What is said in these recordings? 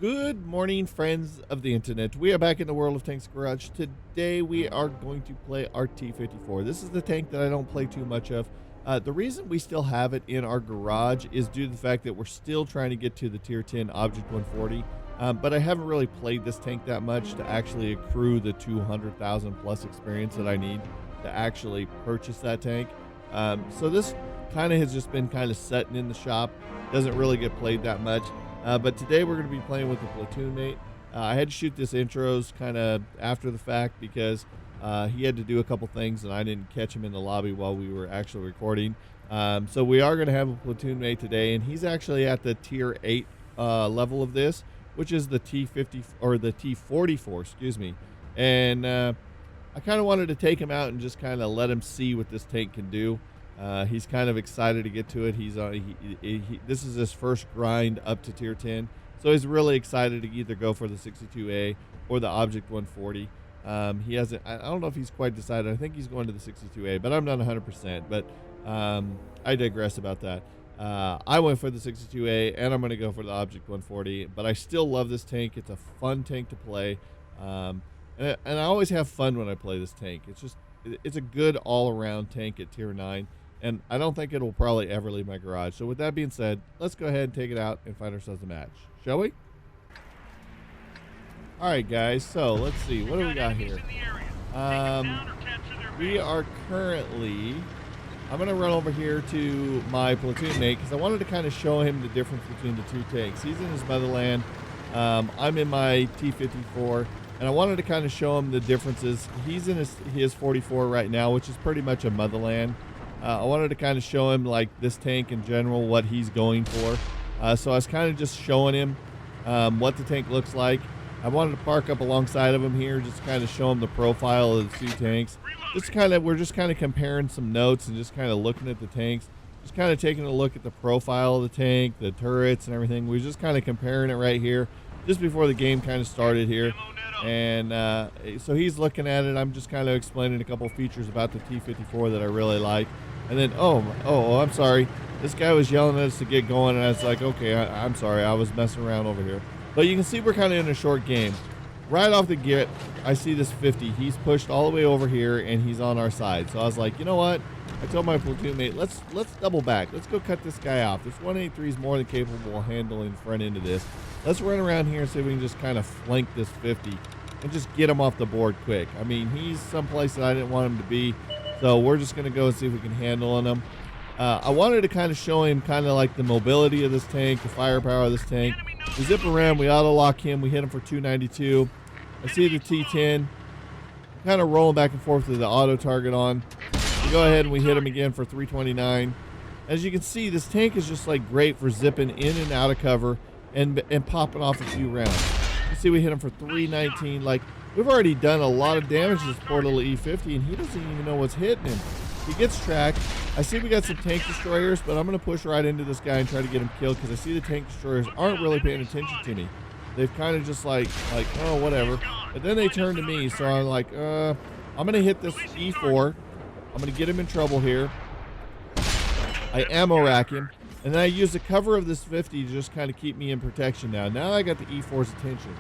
Good morning, friends of the internet. We are back in the World of Tanks Garage. Today we are going to play our T-54. This is the tank that I don't play too much of. The reason we still have it in our garage is due to the fact that we're still trying to get to the tier 10 Object 140. But I haven't really played this tank that much to actually accrue the 200,000 plus experience that I need to actually purchase that tank. So this kind of has just been kind of sitting in the shop. Doesn't really get played that much. But today we're going to be playing with a platoon mate. I had to shoot this intros kind of after the fact because he had to do a couple things and I didn't catch him in the lobby while we were actually recording. So we are going to have a platoon mate today, and he's actually at the tier 8 level of this, which is the T-50 or the T-44, excuse me. And I kind of wanted to take him out and just kind of let him see what this tank can do. He's kind of excited to get to it. This is his first grind up to tier 10, so he's really excited to either go for the 62A or the Object 140. He hasn't. I don't know if he's quite decided. I think he's going to the 62A, but I'm not 100%. But I digress about that. I went for the 62A, and I'm going to go for the Object 140. But I still love this tank. It's a fun tank to play, and I always have fun when I play this tank. It's a good all-around tank at tier 9. And I don't think it will probably ever leave my garage. So with that being said, let's go ahead and take it out and find ourselves a match. Shall we? All right, guys. So let's see. What do we got here? We are currently... I'm going to run over here to my platoon mate because I wanted to kind of show him the difference between the two tanks. He's in his motherland. I'm in my T-54. And I wanted to kind of show him the differences. He's in his 44 right now, which is pretty much a motherland. I wanted to kind of show him like this tank in general, what he's going for. So I was kind of just showing him what the tank looks like. I wanted to park up alongside of him here, just to kind of show him the profile of the two tanks. We're just kind of comparing some notes and just kind of looking at the tanks. Just kind of taking a look at the profile of the tank, the turrets and everything. We're just kind of comparing it right here, just before the game kind of started here. And so he's looking at it. I'm just kind of explaining a couple features about the T-54 that I really like. And then, I'm sorry. This guy was yelling at us to get going, and I was like, okay, I'm sorry. I was messing around over here. But you can see we're kind of in a short game. Right off the get, I see this 50. He's pushed all the way over here, and he's on our side. So I was like, you know what? I told my platoon mate, let's double back. Let's go cut this guy off. This 183 is more than capable of handling front end of this. Let's run around here and see if we can just kind of flank this 50 and just get him off the board quick. I mean, he's someplace that I didn't want him to be. So we're just going to go and see if we can handle him. I wanted to kind of show him kind of like the mobility of this tank, the firepower of this tank. We zip around, we auto-lock him, we hit him for 292. I see the T10 kind of rolling back and forth with the auto-target on. We go ahead and we hit him again for 329. As you can see, this tank is just like great for zipping in and out of cover and popping off a few rounds. You see we hit him for 319. Like, we've already done a lot of damage to this poor little E50, and he doesn't even know what's hitting him. He gets tracked. I see we got some tank destroyers, but I'm going to push right into this guy and try to get him killed because I see the tank destroyers aren't really paying attention to me. They've kind of just like, oh, whatever. But then they turn to me, so I'm like, I'm going to hit this E4. I'm going to get him in trouble here. I ammo rack him, and then I use the cover of this 50 to just kind of keep me in protection now. Now I got the E4's attention.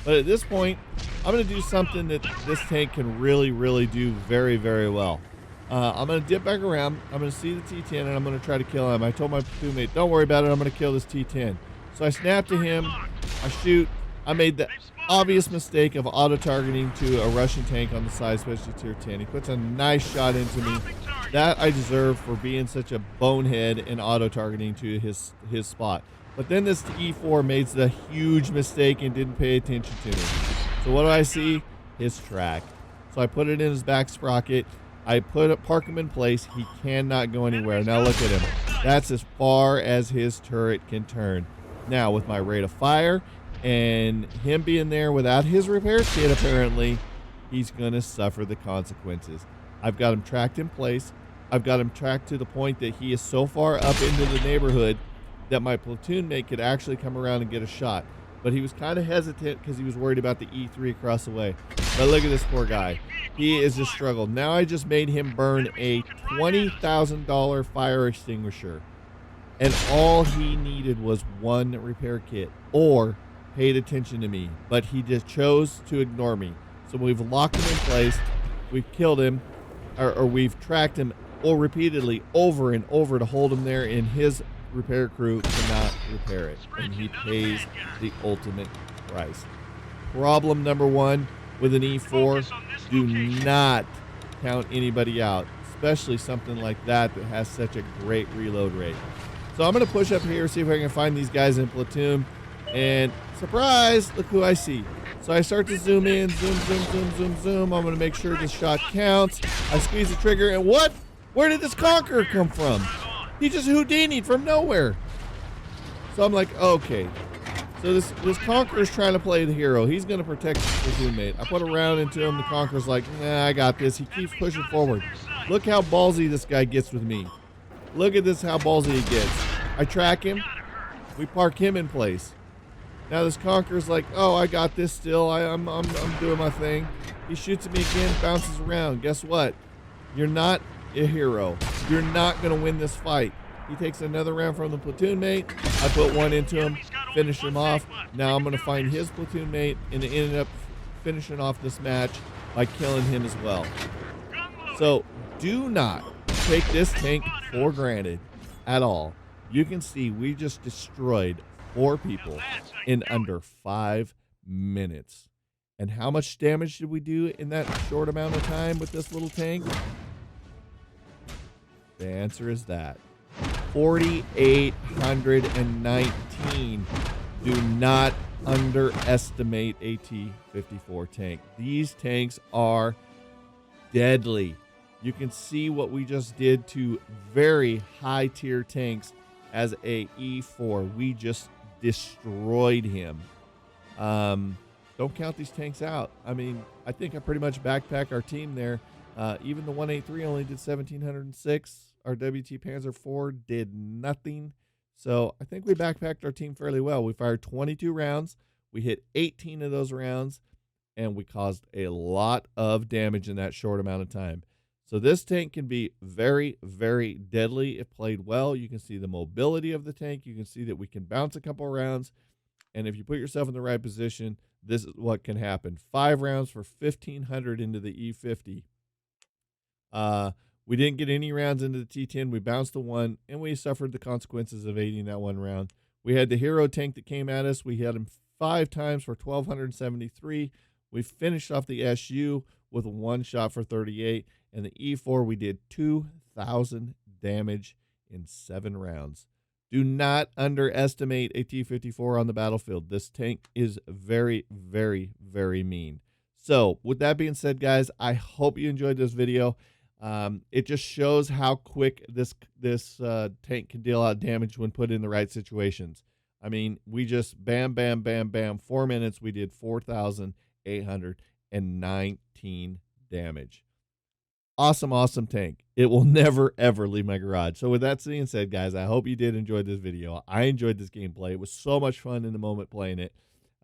But at this point, I'm going to do something that this tank can really, really do very, very well. I'm going to dip back around. I'm going to see the T10, and I'm going to try to kill him. I told my platoon mate, don't worry about it. I'm going to kill this T10. So I snap to him. I shoot. I made the obvious mistake of auto-targeting to a Russian tank on the side, especially tier 10. He puts a nice shot into me. That I deserve for being such a bonehead and auto-targeting to his spot. But then this E4 made the huge mistake and didn't pay attention to me. So what do I see? His track. So I put it in his back sprocket. I park him in place. He cannot go anywhere. Now look at him. That's as far as his turret can turn. Now with my rate of fire and him being there without his repair kit, apparently, he's going to suffer the consequences. I've got him tracked in place. I've got him tracked to the point that he is so far up into the neighborhood that my platoon mate could actually come around and get a shot. But he was kind of hesitant because he was worried about the E3 across the way. But look at this poor guy. He is just struggled. Now I just made him burn a $20,000 fire extinguisher. And all he needed was one repair kit. Or paid attention to me, but he just chose to ignore me. So we've locked him in place, we've killed him, or we've tracked him repeatedly over and over to hold him there, and his repair crew cannot repair it, and he pays the ultimate price. Problem number one with an E4, do not count anybody out, especially something like that that has such a great reload rate. So I'm going to push up here, see if I can find these guys in platoon, and surprise, look who I see. So I start to zoom in, zoom, zoom, zoom, zoom, zoom. I'm going to make sure this shot counts. I squeeze the trigger, and what? Where did this Conqueror come from? He just Houdini'd from nowhere. So I'm like, okay. So this Conqueror's trying to play the hero. He's going to protect his platoon mate. I put a round into him. The Conqueror's like, nah, I got this. He keeps pushing forward. Look how ballsy this guy gets with me. Look at this, how ballsy he gets. I track him. We park him in place. Now this Conqueror's like, oh, I got this still. I'm doing my thing. He shoots at me again, bounces around. Guess what? You're not a hero. You're not going to win this fight. He takes another round from the platoon mate. I put one into him, finish him off. Now I'm going to find his platoon mate and ended up finishing off this match by killing him as well. So do not take this tank for granted at all. You can see we just destroyed 4 people in under 5 minutes. And how much damage did we do in that short amount of time with this little tank? The answer is that 4,819. Do not underestimate a T-54 tank. These tanks are deadly. You can see what we just did to very high tier tanks as a E4. We just destroyed him. Don't count these tanks out. I mean, I think I pretty much backpack our team there. Even the 183 only did 1,706. Our WT Panzer IV did nothing. So I think we backpacked our team fairly well. We fired 22 rounds. We hit 18 of those rounds, and we caused a lot of damage in that short amount of time. So this tank can be very, very deadly if played well. You can see the mobility of the tank. You can see that we can bounce a couple of rounds. And if you put yourself in the right position, this is what can happen. 5 rounds for 1,500 into the E50. We didn't get any rounds into the T10. We bounced the 1, and we suffered the consequences of aiding that 1 round. We had the hero tank that came at us. We had him 5 times for 1,273. We finished off the SU with 1 shot for 38. And the E4, we did 2,000 damage in 7 rounds. Do not underestimate a T-54 on the battlefield. This tank is very, very, very mean. So with that being said, guys, I hope you enjoyed this video. It just shows how quick this tank can deal out damage when put in the right situations. I mean, we just bam, bam, bam, bam. 4 minutes, we did 4,819 damage. Awesome, awesome tank. It will never, ever leave my garage. So with that being said, guys, I hope you did enjoy this video. I enjoyed this gameplay. It was so much fun in the moment playing it.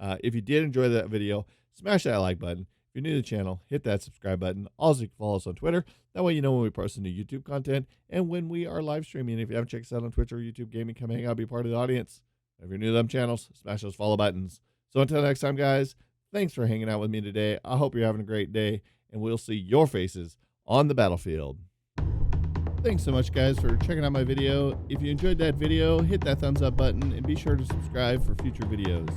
If you did enjoy that video, smash that like button. If you're new to the channel, hit that subscribe button. Also, you can follow us on Twitter. That way you know when we post new YouTube content and when we are live streaming. If you haven't checked us out on Twitch or YouTube Gaming, come hang out, be part of the audience. If you're new to them channels, smash those follow buttons. So until next time, guys, thanks for hanging out with me today. I hope you're having a great day, and we'll see your faces on the battlefield. Thanks so much, guys, for checking out my video. If you enjoyed that video, hit that thumbs up button and be sure to subscribe for future videos.